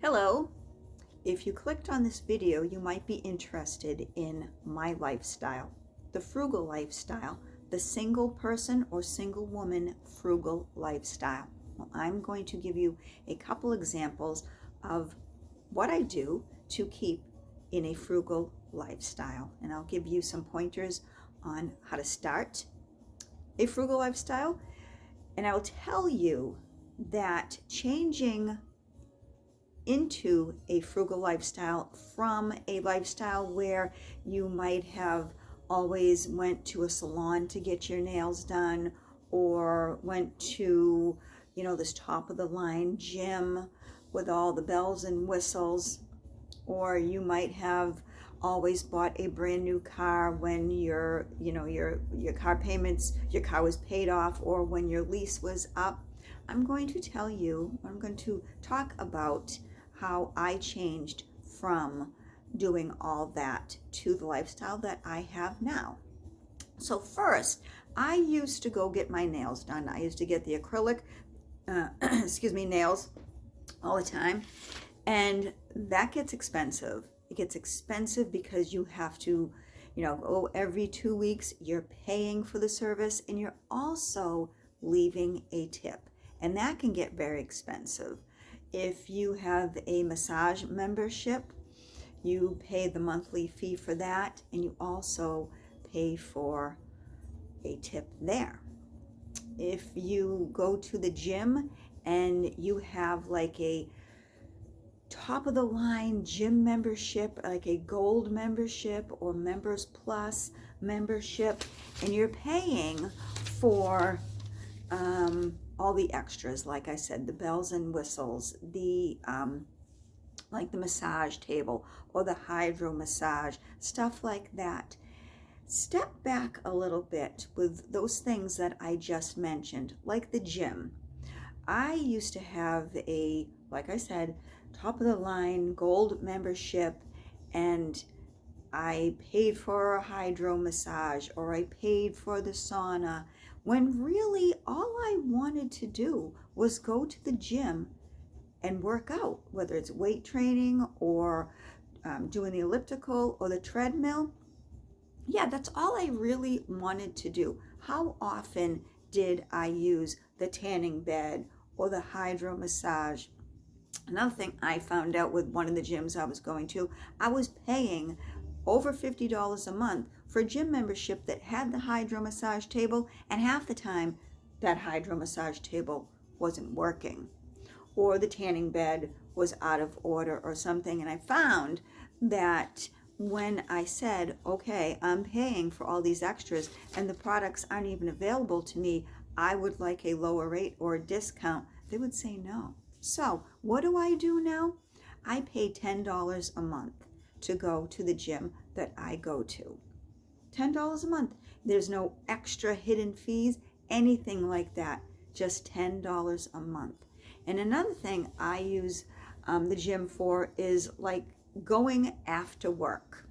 Hello. If you clicked on this video, you might be interested in my lifestyle, the frugal lifestyle, the single person or single woman frugal lifestyle. Well, I'm going to give you a couple examples of what I do to keep in a frugal lifestyle. And I'll give you some pointers on how to start a frugal lifestyle. And I'll tell you that changing into a frugal lifestyle from a lifestyle where you might have always went to a salon to get your nails done, or went to, this top of the line gym with all the bells and whistles, or you might have always bought a brand new car when your car payments, your car was paid off, or when your lease was up. I'm going to talk about how I changed from doing all that to the lifestyle that I have now. So first, I used to go get my nails done. I used to get the acrylic, nails all the time. And that gets expensive. It gets expensive because you have to, go every 2 weeks. You're paying for the service and you're also leaving a tip. And that can get very expensive. If you have a massage membership, you pay the monthly fee for that, and you also pay for a tip there. If you go to the gym and you have like a top of the line gym membership, like a gold membership or Members Plus membership, and you're paying for all the extras, like I said, the bells and whistles, the like the massage table or the hydro massage, stuff like that. Step back a little bit with those things that I just mentioned, like the gym. I used to have like I said, top of the line gold membership, and I paid for a hydro massage, or I paid for the sauna, when really all I wanted to do was go to the gym and work out, whether it's weight training or doing the elliptical or the treadmill. Yeah, that's all I really wanted to do. How often did I use the tanning bed or the hydro massage? Another thing I found out with one of the gyms I was going to, I was paying over $50 a month for a gym membership that had the hydro massage table, and half the time that hydro massage table wasn't working, or the tanning bed was out of order or something. And I found that when I said, okay, I'm paying for all these extras and the products aren't even available to me, I would like a lower rate or a discount, they would say no. So what do I do now? I pay $10 a month to go to the gym that I go to. $10 a month. There's no extra hidden fees, anything like that. Just $10 a month. And another thing I use the gym for is like going after work.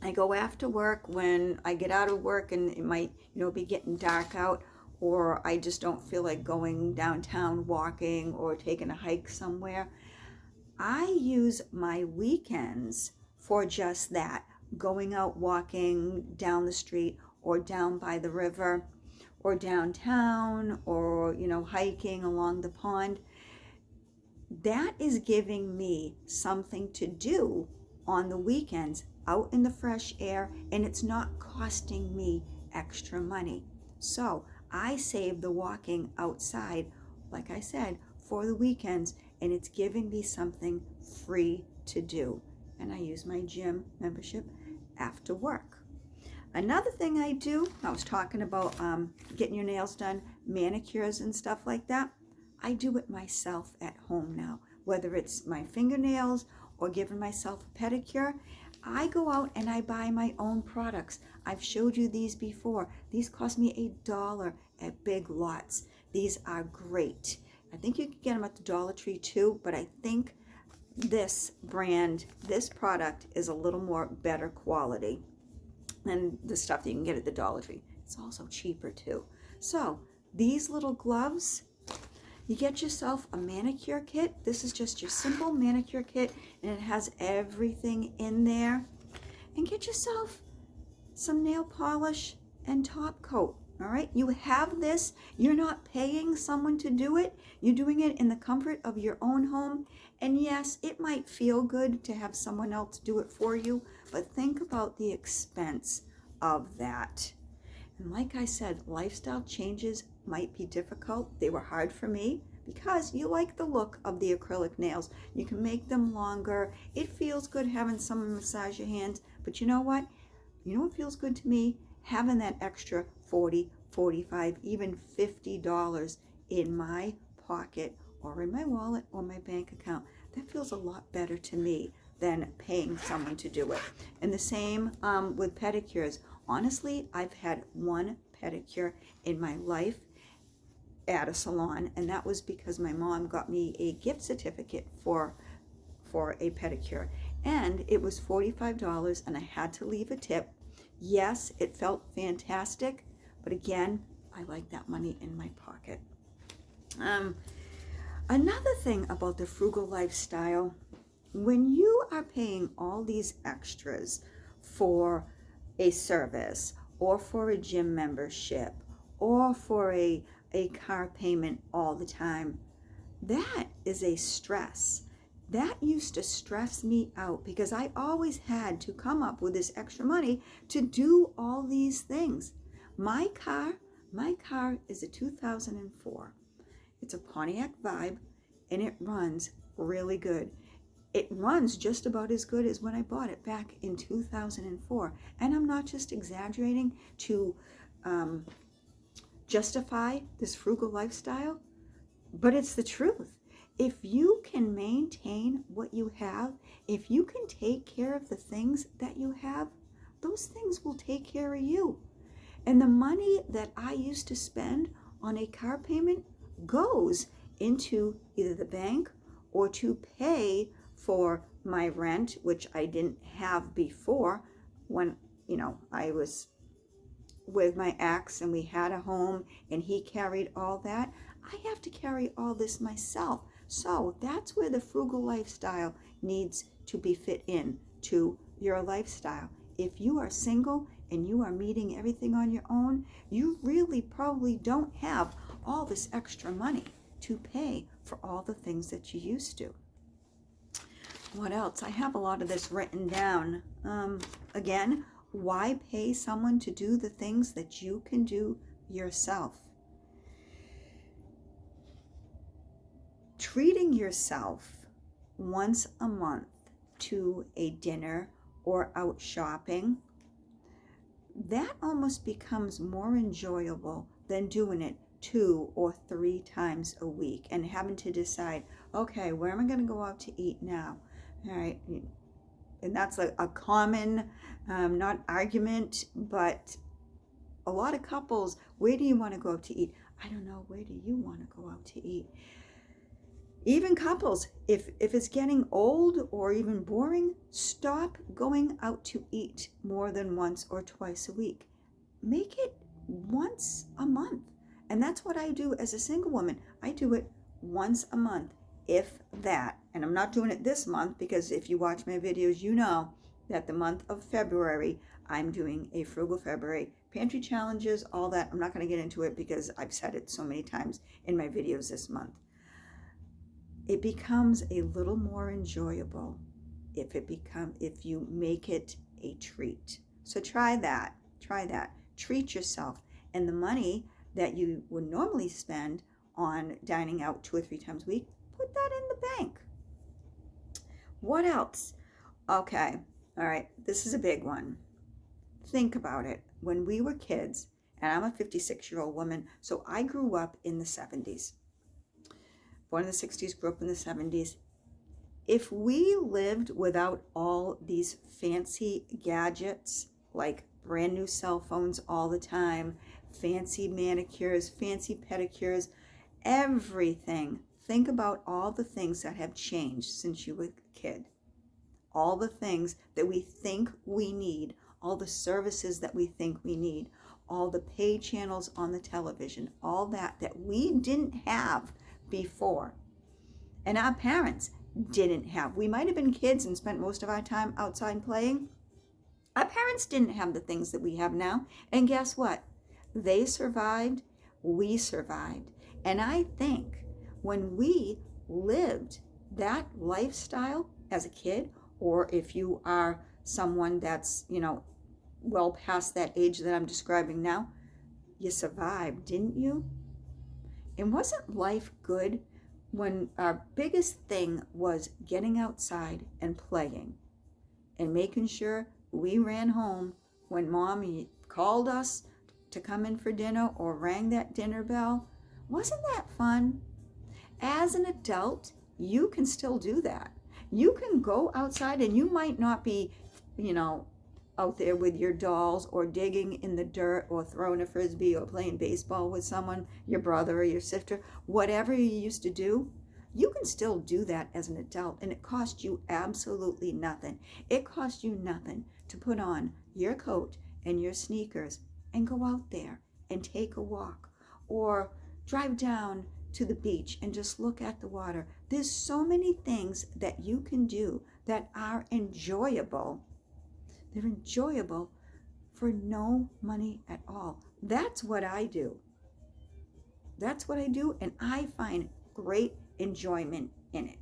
I go after work when I get out of work and it might, be getting dark out, or I just don't feel like going downtown walking or taking a hike somewhere. I use my weekends for just that, going out walking down the street or down by the river or downtown, or hiking along the pond. That is giving me something to do on the weekends out in the fresh air, and it's not costing me extra money. So I save the walking outside, like I said, for the weekends, and it's giving me something free to do. And I use my gym membership after work. Another thing I do, I was talking about getting your nails done, manicures and stuff like that. I do it myself at home now, whether it's my fingernails or giving myself a pedicure. I go out and I buy my own products. I've showed you these before. These cost me $1 at Big Lots. These are great. I think you can get them at the Dollar Tree too, but I think this brand, this product is a little more better quality than the stuff that you can get at the Dollar Tree. It's also cheaper too. So these little gloves, You get yourself a manicure kit. This is just your simple manicure kit, and it has everything in there. And get yourself some nail polish and top coat. All right, you have this. You're not paying someone to do it. You're doing it in the comfort of your own home. And yes, it might feel good to have someone else do it for you, but think about the expense of that. And like I said, lifestyle changes might be difficult. They were hard for me because you like the look of the acrylic nails. You can make them longer. It feels good having someone massage your hands, but you know what? You know what feels good to me? Having that extra $40, $45, even $50 in my pocket or in my wallet or my bank account. That feels a lot better to me than paying someone to do it. And the same with pedicures. Honestly, I've had one pedicure in my life at a salon, and that was because my mom got me a gift certificate for a pedicure, and it was $45, and I had to leave a tip. Yes, it felt fantastic, but again, I like that money in my pocket. Another thing about the frugal lifestyle, when you are paying all these extras for a service or for a gym membership or for a car payment all the time, that is a stress. That used to stress me out because I always had to come up with this extra money to do all these things. My car is a 2004. It's a Pontiac Vibe, and it runs really good. It runs just about as good as when I bought it back in 2004. And I'm not just exaggerating to justify this frugal lifestyle, but it's the truth. If you can maintain what you have, if you can take care of the things that you have, those things will take care of you. And the money that I used to spend on a car payment goes into either the bank or to pay for my rent, which I didn't have before when, I was with my ex and we had a home and he carried all that. I have to carry all this myself. So that's where the frugal lifestyle needs to be fit in to your lifestyle. If you are single and you are meeting everything on your own, you really probably don't have all this extra money to pay for all the things that you used to. What else? I have a lot of this written down. Again, why pay someone to do the things that you can do yourself? Treating yourself once a month to a dinner or out shopping, that almost becomes more enjoyable than doing it 2 or 3 times a week and having to decide, okay, where am I going to go out to eat now? All right. And that's a common, not argument, but a lot of couples, where do you want to go out to eat? I don't know, where do you want to go out to eat? Even couples, if it's getting old or even boring, stop going out to eat more than once or twice a week. Make it once a month. And that's what I do as a single woman. I do it once a month, if that. And I'm not doing it this month because if you watch my videos, you know that the month of February, I'm doing a Frugal February, pantry challenges, all that. I'm not going to get into it because I've said it so many times in my videos this month. It becomes a little more enjoyable if you make it a treat. So try that. Treat yourself. And the money that you would normally spend on dining out 2 or 3 times a week, put that in the bank. What else? Okay, all right, this is a big one. Think about it. When we were kids, and I'm a 56-year-old woman, so I grew up in the 70s. Born in the 60s, grew up in the 70s. If we lived without all these fancy gadgets, like brand new cell phones all the time, fancy manicures, fancy pedicures, everything. Think about all the things that have changed since you were a kid. All the things that we think we need, all the services that we think we need, all the pay channels on the television, all that we didn't have before. And our parents didn't have. We might have been kids and spent most of our time outside playing. Our parents didn't have the things that we have now. And guess what? They survived, we survived. And I think when we lived that lifestyle as a kid, or if you are someone that's, well past that age that I'm describing now, you survived, didn't you? And wasn't life good when our biggest thing was getting outside and playing and making sure we ran home when mom called us to come in for dinner or rang that dinner bell? Wasn't that fun? As an adult, you can still do that. You can go outside and you might not be, out there with your dolls or digging in the dirt or throwing a frisbee or playing baseball with someone, your brother or your sister, whatever you used to do. You can still do that as an adult, and it costs you absolutely nothing. It costs you nothing to put on your coat and your sneakers and go out there and take a walk or drive down to the beach and just look at the water. There's so many things that you can do that are enjoyable. They're enjoyable for no money at all. That's what I do. That's what I do, and I find great enjoyment in it.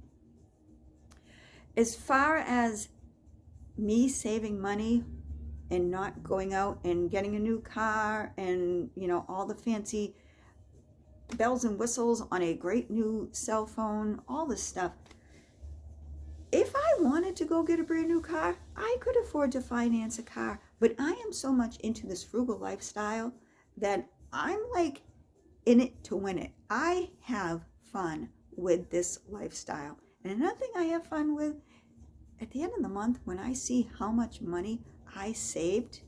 As far as me saving money and not going out and getting a new car and, all the fancy bells and whistles on a great new cell phone, all this stuff. If I wanted to go get a brand new car, I could afford to finance a car. But I am so much into this frugal lifestyle that I'm like in it to win it. I have fun with this lifestyle. And another thing I have fun with, at the end of the month, when I see how much money I saved,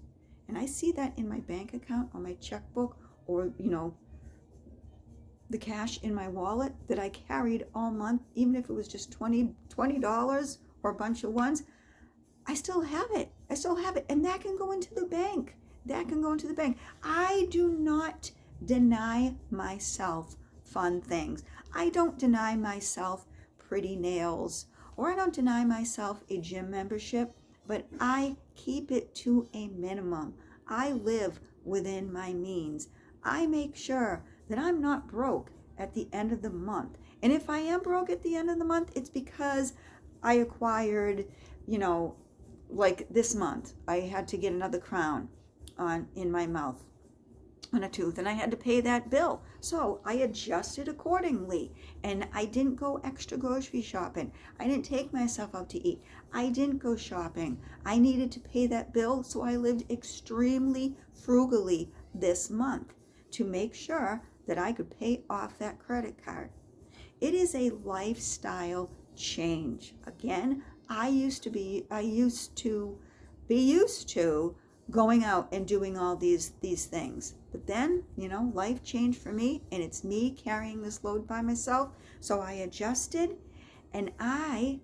and I see that in my bank account or my checkbook or, the cash in my wallet that I carried all month, even if it was just $20 or a bunch of ones, I still have it. And that can go into the bank. I do not deny myself fun things. I don't deny myself pretty nails, or I don't deny myself a gym membership, but I keep it to a minimum. I live within my means. I make sure that I'm not broke at the end of the month. And if I am broke at the end of the month, it's because I acquired, like this month, I had to get another crown in my mouth on a tooth, and I had to pay that bill. So I adjusted accordingly, and I didn't go extra grocery shopping. I didn't take myself out to eat. I didn't go shopping. I needed to pay that bill, so I lived extremely frugally this month to make sure that I could pay off that credit card. It is a lifestyle change. Again, I used to be used to going out and doing all these things. But then, life changed for me, and it's me carrying this load by myself. So I adjusted, and I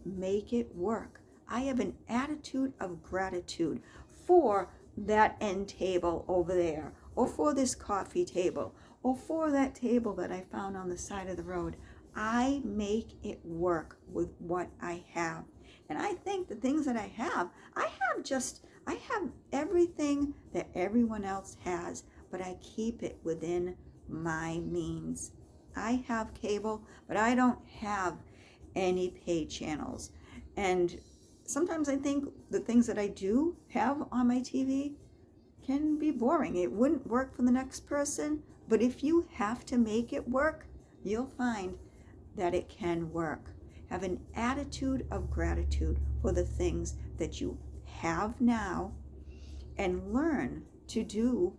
make it work. I have an attitude of gratitude for that end table over there, or for this coffee table, or for that table that I found on the side of the road. I make it work with what I have. And I think the things that I have everything that everyone else has, but I keep it within my means. I have cable, but I don't have any pay channels. And sometimes I think the things that I do have on my TV can be boring. It wouldn't work for the next person, but if you have to make it work, you'll find that it can work. Have an attitude of gratitude for the things that you have now, and learn to do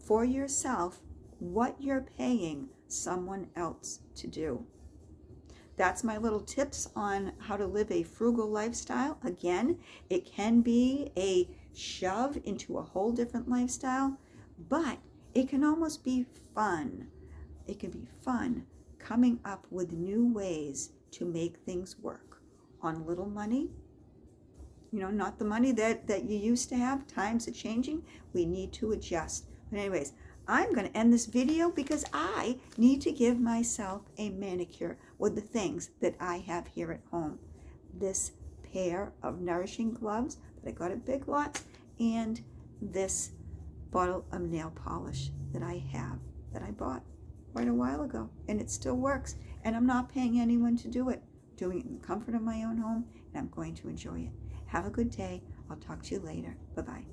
for yourself what you're paying someone else to do. That's my little tips on how to live a frugal lifestyle. Again, it can be a shove into a whole different lifestyle, but it can almost be fun. It can be fun coming up with new ways to make things work on little money. Not the money that you used to have. Times are changing. We need to adjust. But anyways, I'm going to end this video because I need to give myself a manicure with the things that I have here at home. This pair of nourishing gloves that I got at Big Lots, and this bottle of nail polish that I have, that I bought quite a while ago, and it still works, and I'm not paying anyone to do it. I'm doing it in the comfort of my own home, and I'm going to enjoy it. Have a good day. I'll talk to you later. Bye-bye.